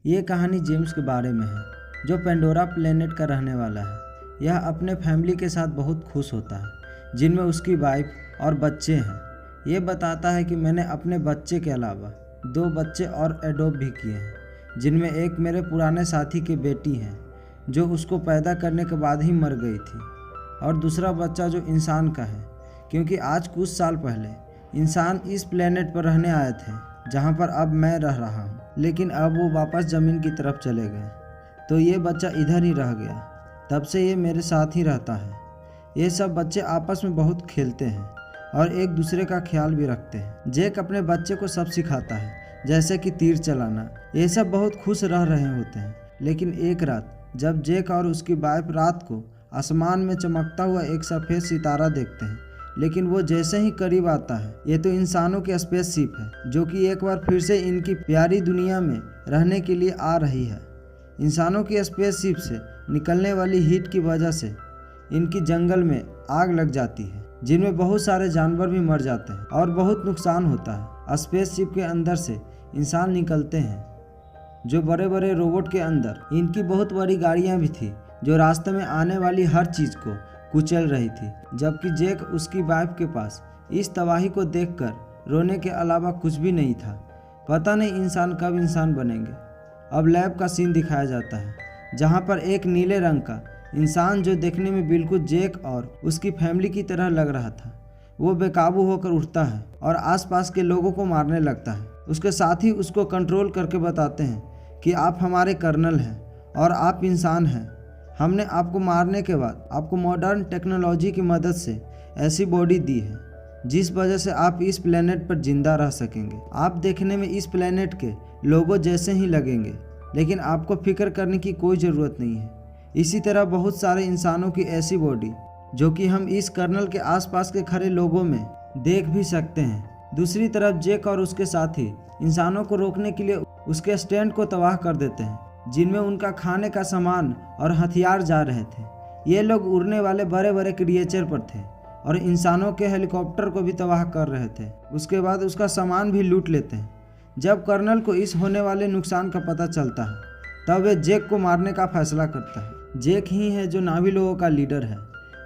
ये कहानी जेम्स के बारे में है, जो पेंडोरा प्लेनेट का रहने वाला है। यह अपने फैमिली के साथ बहुत खुश होता है, जिनमें उसकी वाइफ और बच्चे हैं। ये बताता है कि मैंने अपने बच्चे के अलावा 2 बच्चे और एडॉप्ट भी किए हैं, जिनमें एक मेरे पुराने साथी की बेटी है, जो उसको पैदा करने के बाद ही मर गई थी, और दूसरा बच्चा जो इंसान का है, क्योंकि आज कुछ साल पहले इंसान इस प्लेनेट पर रहने आए थे, जहाँ पर अब मैं रह रहा हूँ। लेकिन अब वो वापस ज़मीन की तरफ चले गए, तो ये बच्चा इधर ही रह गया। तब से ये मेरे साथ ही रहता है। ये सब बच्चे आपस में बहुत खेलते हैं और एक दूसरे का ख्याल भी रखते हैं। जैक अपने बच्चे को सब सिखाता है, जैसे कि तीर चलाना। ये सब बहुत खुश रह रहे होते हैं। लेकिन एक रात जब जैक और उसकी वाइफ रात को आसमान में चमकता हुआ एक सफ़ेद सितारा देखते हैं, लेकिन वो जैसे ही करीब आता है, ये तो इंसानों की स्पेसशिप है, जो कि एक बार फिर से इनकी प्यारी दुनिया में रहने के लिए आ रही है। इंसानों की स्पेसशिप से निकलने वाली हीट की वजह से इनकी जंगल में आग लग जाती है, जिनमें बहुत सारे जानवर भी मर जाते हैं और बहुत नुकसान होता है। स्पेसशिप के अंदर से इंसान निकलते हैं, जो बड़े बड़े रोबोट के अंदर इनकी बहुत बड़ी गाड़ियाँ भी थी, जो रास्ते में आने वाली हर चीज़ को कुचल रही थी। जबकि जैक उसकी वाइफ के पास इस तबाही को देखकर रोने के अलावा कुछ भी नहीं था। पता नहीं इंसान कब इंसान बनेंगे। अब लैब का सीन दिखाया जाता है, जहां पर एक नीले रंग का इंसान, जो देखने में बिल्कुल जैक और उसकी फैमिली की तरह लग रहा था, वो बेकाबू होकर उठता है और आसपास के लोगों को मारने लगता है। उसके साथ ही उसको कंट्रोल करके बताते हैं कि आप हमारे कर्नल हैं और आप इंसान हैं। हमने आपको मारने के बाद आपको मॉडर्न टेक्नोलॉजी की मदद से ऐसी बॉडी दी है, जिस वजह से आप इस प्लेनेट पर जिंदा रह सकेंगे। आप देखने में इस प्लेनेट के लोगों जैसे ही लगेंगे, लेकिन आपको फिक्र करने की कोई ज़रूरत नहीं है। इसी तरह बहुत सारे इंसानों की ऐसी बॉडी, जो कि हम इस कर्नल के आसपास के खड़े लोगों में देख भी सकते हैं। दूसरी तरफ जैक और उसके साथी इंसानों को रोकने के लिए उसके स्टैंड को तबाह कर देते हैं, जिनमें उनका खाने का सामान और हथियार जा रहे थे। ये लोग उड़ने वाले बड़े बड़े क्रिएचर पर थे और इंसानों के हेलीकॉप्टर को भी तबाह कर रहे थे। उसके बाद उसका सामान भी लूट लेते हैं। जब कर्नल को इस होने वाले नुकसान का पता चलता है, तब वे जैक को मारने का फैसला करता है। जैक ही है जो नावी लोगों का लीडर है।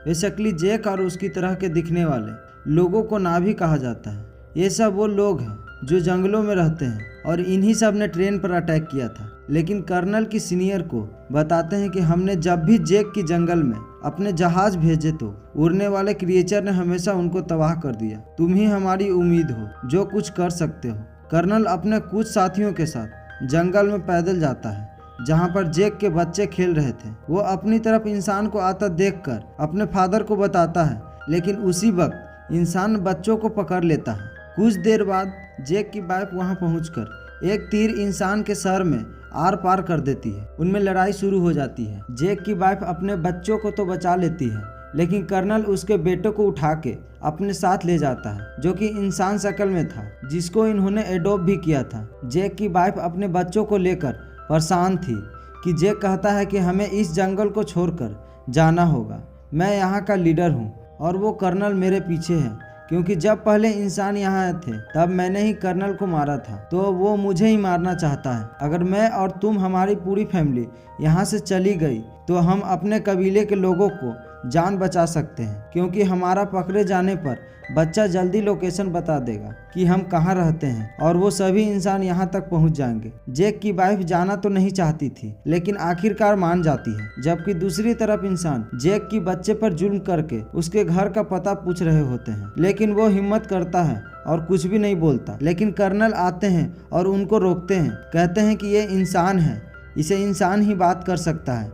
बेसिकली जैक और उसकी तरह के दिखने वाले लोगों को नावी कहा जाता है। ये सब वो लोग हैं जो जंगलों में रहते हैं, और इन्हीं सब ने ट्रेन पर अटैक किया था। लेकिन कर्नल की सीनियर को बताते हैं कि हमने जब भी जैक की जंगल में अपने जहाज भेजे, तो उड़ने वाले क्रिएचर ने हमेशा उनको तबाह कर दिया। तुम ही हमारी उम्मीद हो जो कुछ कर सकते हो। कर्नल अपने कुछ साथियों के साथ जंगल में पैदल जाता है, जहाँ पर जैक के बच्चे खेल रहे थे। वो अपनी तरफ इंसान को आता देखकर अपने फादर को बताता है, लेकिन उसी वक्त इंसान बच्चों को पकड़ लेता है। कुछ देर बाद जैक की वाइफ वहां पहुंचकर एक तीर इंसान के सर में आर पार कर देती है। उनमें लड़ाई शुरू हो जाती है। जैक की वाइफ अपने बच्चों को तो बचा लेती है, लेकिन कर्नल उसके बेटे को उठा के अपने साथ ले जाता है, जो कि इंसान शक्ल में था, जिसको इन्होंने एडॉप्ट भी किया था। जैक की वाइफ अपने बच्चों को लेकर परेशान थी कि जैक कहता है कि हमें इस जंगल को छोड़कर जाना होगा। मैं यहाँ का लीडर हूँ और वो कर्नल मेरे पीछे है, क्योंकि जब पहले इंसान यहाँ आए थे तब मैंने ही कर्नल को मारा था, तो वो मुझे ही मारना चाहता है। अगर मैं और तुम, हमारी पूरी फैमिली यहाँ से चली गई, तो हम अपने कबीले के लोगों को जान बचा सकते हैं, क्योंकि हमारा पकड़े जाने पर बच्चा जल्दी लोकेशन बता देगा कि हम कहाँ रहते हैं, और वो सभी इंसान यहाँ तक पहुँच जाएंगे। जैक की वाइफ जाना तो नहीं चाहती थी, लेकिन आखिरकार मान जाती है। जबकि दूसरी तरफ इंसान जैक की बच्चे पर जुल्म करके उसके घर का पता पूछ रहे होते हैं, लेकिन वो हिम्मत करता है और कुछ भी नहीं बोलता। लेकिन कर्नल आते हैं और उनको रोकते हैं, कहते हैं कि ये इंसान है, इसे इंसान ही बात कर सकता है।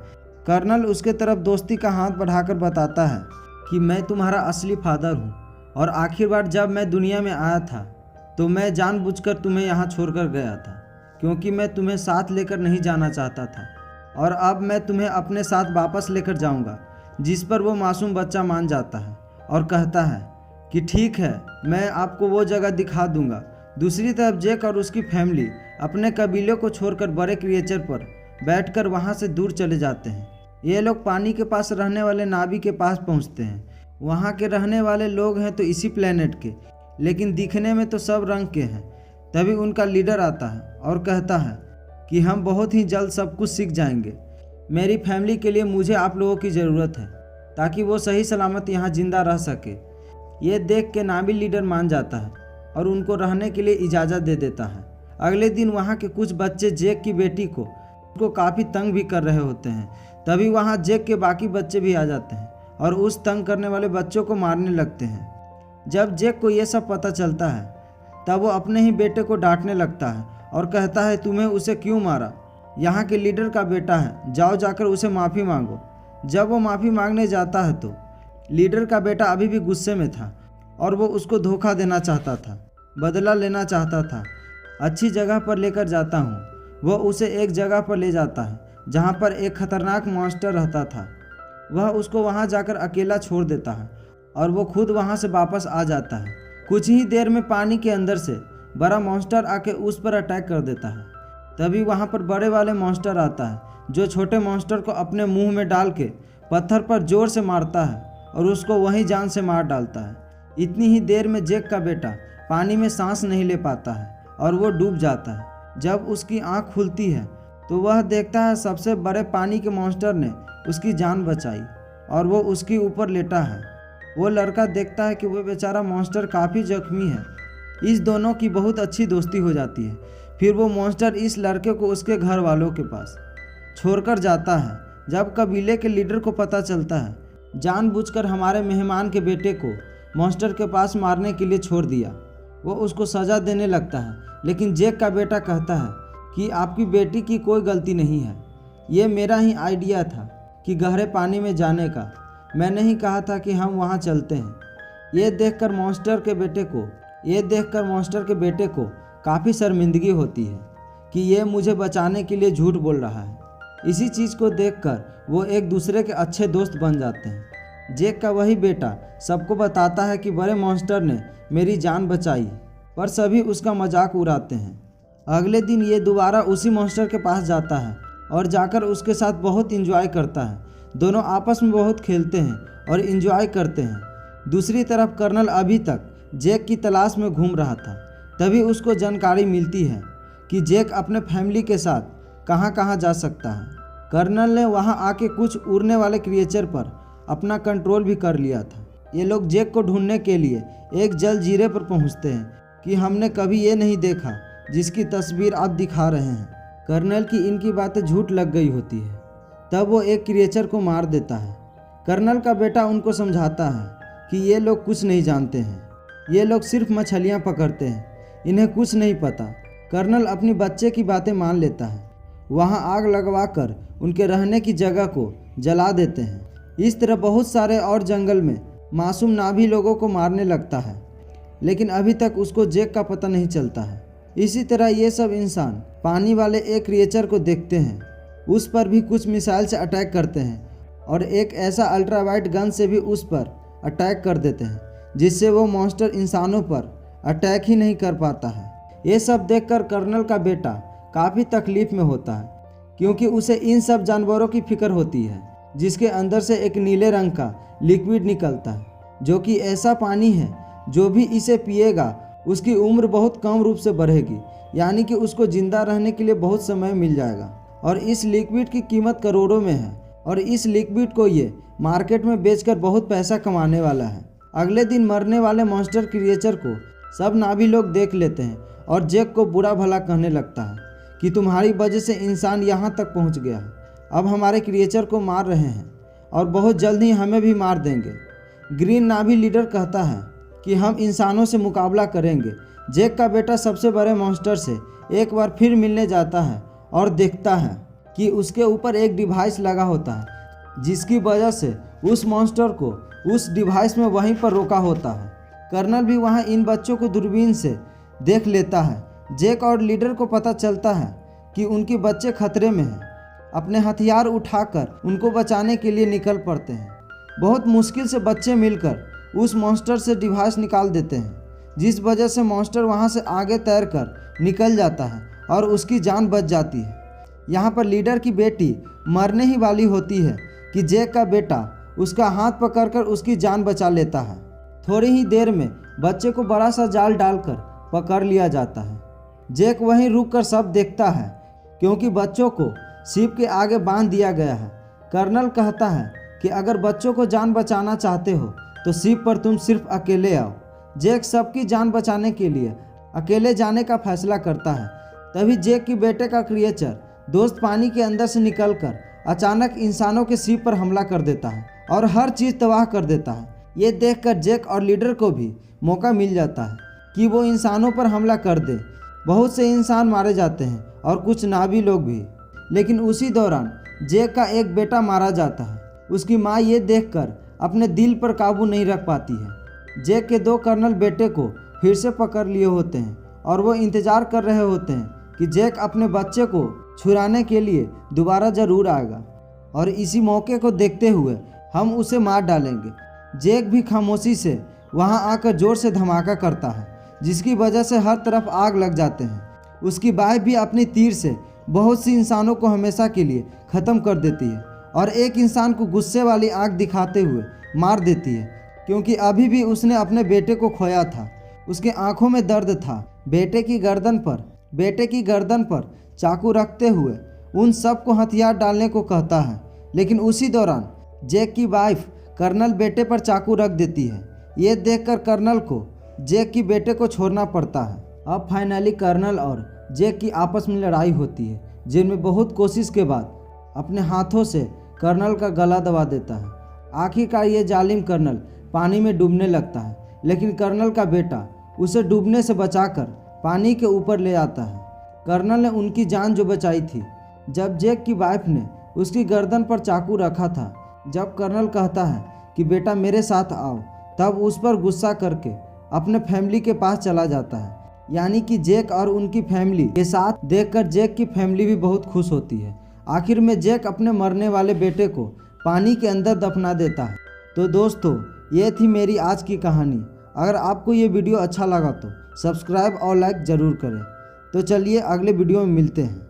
कर्नल उसके तरफ दोस्ती का हाथ बढ़ाकर बताता है कि मैं तुम्हारा असली फादर हूँ, और आखिर बार जब मैं दुनिया में आया था, तो मैं जानबूझकर तुम्हें यहाँ छोड़कर गया था, क्योंकि मैं तुम्हें साथ लेकर नहीं जाना चाहता था, और अब मैं तुम्हें अपने साथ वापस लेकर जाऊँगा। जिस पर वो मासूम बच्चा मान जाता है और कहता है कि ठीक है, मैं आपको वो जगह दिखा दूँगा। दूसरी तरफ जैक और उसकी फैमिली अपने कबीले को छोड़कर बड़े क्रिएचर पर बैठकर वहाँ से दूर चले जाते हैं। ये लोग पानी के पास रहने वाले नावी के पास पहुँचते हैं। वहाँ के रहने वाले लोग हैं तो इसी प्लेनेट के, लेकिन दिखने में तो सब रंग के हैं। तभी उनका लीडर आता है और कहता है कि हम बहुत ही जल्द सब कुछ सीख जाएंगे। मेरी फैमिली के लिए मुझे आप लोगों की ज़रूरत है ताकि वो सही सलामत यहाँ ज़िंदा रह सके। ये देख के नाबिल लीडर मान जाता है और उनको रहने के लिए इजाज़त दे देता है। अगले दिन वहाँ के कुछ बच्चे जेक की बेटी को काफ़ी तंग भी कर रहे होते हैं। तभी वहाँ जेक के बाकी बच्चे भी आ जाते हैं और उस तंग करने वाले बच्चों को मारने लगते हैं। जब जेक को ये सब पता चलता है तब वो अपने ही बेटे को डांटने लगता है और कहता है, तुम्हें उसे क्यों मारा? यहाँ के लीडर का बेटा है, जाओ जाकर उसे माफ़ी मांगो। जब वो माफ़ी मांगने जाता है तो लीडर का बेटा अभी भी गुस्से में था और वो उसको धोखा देना चाहता था, बदला लेना चाहता था। अच्छी जगह पर लेकर जाता हूँ। वो उसे एक जगह पर ले जाता है जहाँ पर एक खतरनाक मॉन्स्टर रहता था। वह उसको वहाँ जाकर अकेला छोड़ देता है और वो खुद वहाँ से वापस आ जाता है। कुछ ही देर में पानी के अंदर से बड़ा मॉन्स्टर आके उस पर अटैक कर देता है। तभी वहाँ पर बड़े वाले मॉन्स्टर आता है जो छोटे मॉन्स्टर को अपने मुंह में डाल के पत्थर पर जोर से मारता है और उसको वहीं जान से मार डालता है। इतनी ही देर में जेक का बेटा पानी में सांस नहीं ले पाता है और वो डूब जाता है। जब उसकी आंख खुलती है तो वह देखता है सबसे बड़े पानी के मॉन्स्टर ने उसकी जान बचाई और वो उसके ऊपर लेटा है। वो लड़का देखता है कि वो बेचारा मॉन्स्टर काफ़ी जख्मी है। इस दोनों की बहुत अच्छी दोस्ती हो जाती है। फिर वो मॉन्स्टर इस लड़के को उसके घर वालों के पास छोड़कर जाता है। जब कबीले के लीडर को पता चलता है, जानबूझकर हमारे मेहमान के बेटे को मॉन्स्टर के पास मारने के लिए छोड़ दिया, वो उसको सज़ा देने लगता है। लेकिन जेक का बेटा कहता है कि आपकी बेटी की कोई गलती नहीं है, ये मेरा ही आइडिया था कि गहरे पानी में जाने का। मैंने ही कहा था कि हम वहाँ चलते हैं। ये देखकर मॉन्स्टर के बेटे को काफ़ी शर्मिंदगी होती है कि ये मुझे बचाने के लिए झूठ बोल रहा है। इसी चीज़ को देखकर वो एक दूसरे के अच्छे दोस्त बन जाते हैं। जेक का वही बेटा सबको बताता है कि बड़े मॉन्स्टर ने मेरी जान बचाई, पर सभी उसका मजाक उड़ाते हैं। अगले दिन ये दोबारा उसी मॉन्स्टर के पास जाता है और जाकर उसके साथ बहुत इंजॉय करता है। दोनों आपस में बहुत खेलते हैं और इंजॉय करते हैं। दूसरी तरफ कर्नल अभी तक जेक की तलाश में घूम रहा था। तभी उसको जानकारी मिलती है कि जेक अपने फैमिली के साथ कहाँ कहाँ जा सकता है। कर्नल ने वहाँ आके कुछ उड़ने वाले क्रिएचर पर अपना कंट्रोल भी कर लिया था। ये लोग जेक को ढूंढने के लिए एक जलजीरे पर पहुँचते हैं कि हमने कभी ये नहीं देखा जिसकी तस्वीर आप दिखा रहे हैं। कर्नल की इनकी बातें झूठ लग गई होती है। तब वो एक क्रिएचर को मार देता है। कर्नल का बेटा उनको समझाता है कि ये लोग कुछ नहीं जानते हैं, ये लोग सिर्फ मछलियाँ पकड़ते हैं, इन्हें कुछ नहीं पता। कर्नल अपनी बच्चे की बातें मान लेता है। वहाँ आग लगवाकर उनके रहने की जगह को जला देते हैं। इस तरह बहुत सारे और जंगल में मासूम नाभी लोगों को मारने लगता है, लेकिन अभी तक उसको जेक का पता नहीं चलता है। इसी तरह ये सब इंसान पानी वाले एक क्रिएचर को देखते हैं, उस पर भी कुछ मिसाइल से अटैक करते हैं और एक ऐसा अल्ट्रावाइट गन से भी उस पर अटैक कर देते हैं जिससे वो मॉन्स्टर इंसानों पर अटैक ही नहीं कर पाता है। ये सब देखकर कर्नल का बेटा काफ़ी तकलीफ में होता है, क्योंकि उसे इन सब जानवरों की फिक्र होती है जिसके अंदर से एक नीले रंग का लिक्विड निकलता है, जो कि ऐसा पानी है जो भी इसे पिएगा उसकी उम्र बहुत कम रूप से बढ़ेगी, यानी कि उसको जिंदा रहने के लिए बहुत समय मिल जाएगा। और इस लिक्विड की कीमत करोड़ों में है और इस लिक्विड को ये मार्केट में बेचकर बहुत पैसा कमाने वाला है। अगले दिन मरने वाले मॉन्स्टर क्रिएचर को सब नाभी लोग देख लेते हैं और जेक को बुरा भला कहने लगता है कि तुम्हारी वजह से इंसान यहाँ तक पहुँच गया है। अब हमारे क्रिएचर को मार रहे हैं और बहुत जल्द ही हमें भी मार देंगे। ग्रीन नाभी लीडर कहता है कि हम इंसानों से मुकाबला करेंगे। जेक का बेटा सबसे बड़े मॉन्स्टर से एक बार फिर मिलने जाता है और देखता है कि उसके ऊपर एक डिवाइस लगा होता है, जिसकी वजह से उस मॉन्स्टर को उस डिवाइस में वहीं पर रोका होता है। कर्नल भी वहाँ इन बच्चों को दूरबीन से देख लेता है। जेक और लीडर को पता चलता है कि उनके बच्चे खतरे में हैं। अपने हथियार उठाकर उनको बचाने के लिए निकल पड़ते हैं। बहुत मुश्किल से बच्चे मिलकर उस मॉन्स्टर से डिवाइस निकाल देते हैं, जिस वजह से मॉन्स्टर वहाँ से आगे तैरकर निकल जाता है और उसकी जान बच जाती है। यहाँ पर लीडर की बेटी मरने ही वाली होती है कि जेक का बेटा उसका हाथ पकड़कर उसकी जान बचा लेता है। थोड़ी ही देर में बच्चे को बड़ा सा जाल डालकर पकड़ लिया जाता है। जेक वहीं रुककर सब देखता है क्योंकि बच्चों को शिप के आगे बांध दिया गया है। कर्नल कहता है कि अगर बच्चों को जान बचाना चाहते हो तो शिप पर तुम सिर्फ अकेले आओ। जैक सबकी जान बचाने के लिए अकेले जाने का फैसला करता है। तभी जैक की बेटे का क्रिएचर दोस्त पानी के अंदर से निकलकर अचानक इंसानों के शिप पर हमला कर देता है और हर चीज़ तबाह कर देता है। ये देखकर जैक और लीडर को भी मौका मिल जाता है कि वो इंसानों पर हमला कर दे। बहुत से इंसान मारे जाते हैं और कुछ नावी लोग भी। लेकिन उसी दौरान जैक का एक बेटा मारा जाता है। उसकी माँ ये देखकर अपने दिल पर काबू नहीं रख पाती है। जैक के 2 कर्नल बेटे को फिर से पकड़ लिए होते हैं और वो इंतज़ार कर रहे होते हैं कि जैक अपने बच्चे को छुड़ाने के लिए दोबारा ज़रूर आएगा और इसी मौके को देखते हुए हम उसे मार डालेंगे। जैक भी खामोशी से वहां आकर ज़ोर से धमाका करता है, जिसकी वजह से हर तरफ आग लग जाते हैं। उसकी वाइफ भी अपनी तीर से बहुत सी इंसानों को हमेशा के लिए ख़त्म कर देती है और एक इंसान को गुस्से वाली आंख दिखाते हुए मार देती है, क्योंकि अभी भी उसने अपने बेटे को खोया था। उसके आंखों में दर्द था। बेटे की गर्दन पर चाकू रखते हुए उन सब को हथियार डालने को कहता है। लेकिन उसी दौरान जैक की वाइफ कर्नल बेटे पर चाकू रख देती है। ये देखकर कर्नल को जैक की बेटे को छोड़ना पड़ता है। अब फाइनली कर्नल और जैक की आपस में लड़ाई होती है, जिनमें बहुत कोशिश के बाद अपने हाथों से कर्नल का गला दबा देता है। आखिरकार ये जालिम कर्नल पानी में डूबने लगता है, लेकिन कर्नल का बेटा उसे डूबने से बचाकर पानी के ऊपर ले आता है। कर्नल ने उनकी जान जो बचाई थी। जब जैक की वाइफ ने उसकी गर्दन पर चाकू रखा था, जब कर्नल कहता है कि बेटा मेरे साथ आओ, तब उस पर गुस्सा करके अपने फैमिली के पास चला जाता है। यानी कि जैक और उनकी फैमिली के साथ देखकर जैक की फैमिली भी बहुत खुश होती है। आखिर में जैक अपने मरने वाले बेटे को पानी के अंदर दफना देता है। तो दोस्तों, ये थी मेरी आज की कहानी। अगर आपको ये वीडियो अच्छा लगा तो सब्सक्राइब और लाइक ज़रूर करें। तो चलिए अगले वीडियो में मिलते हैं।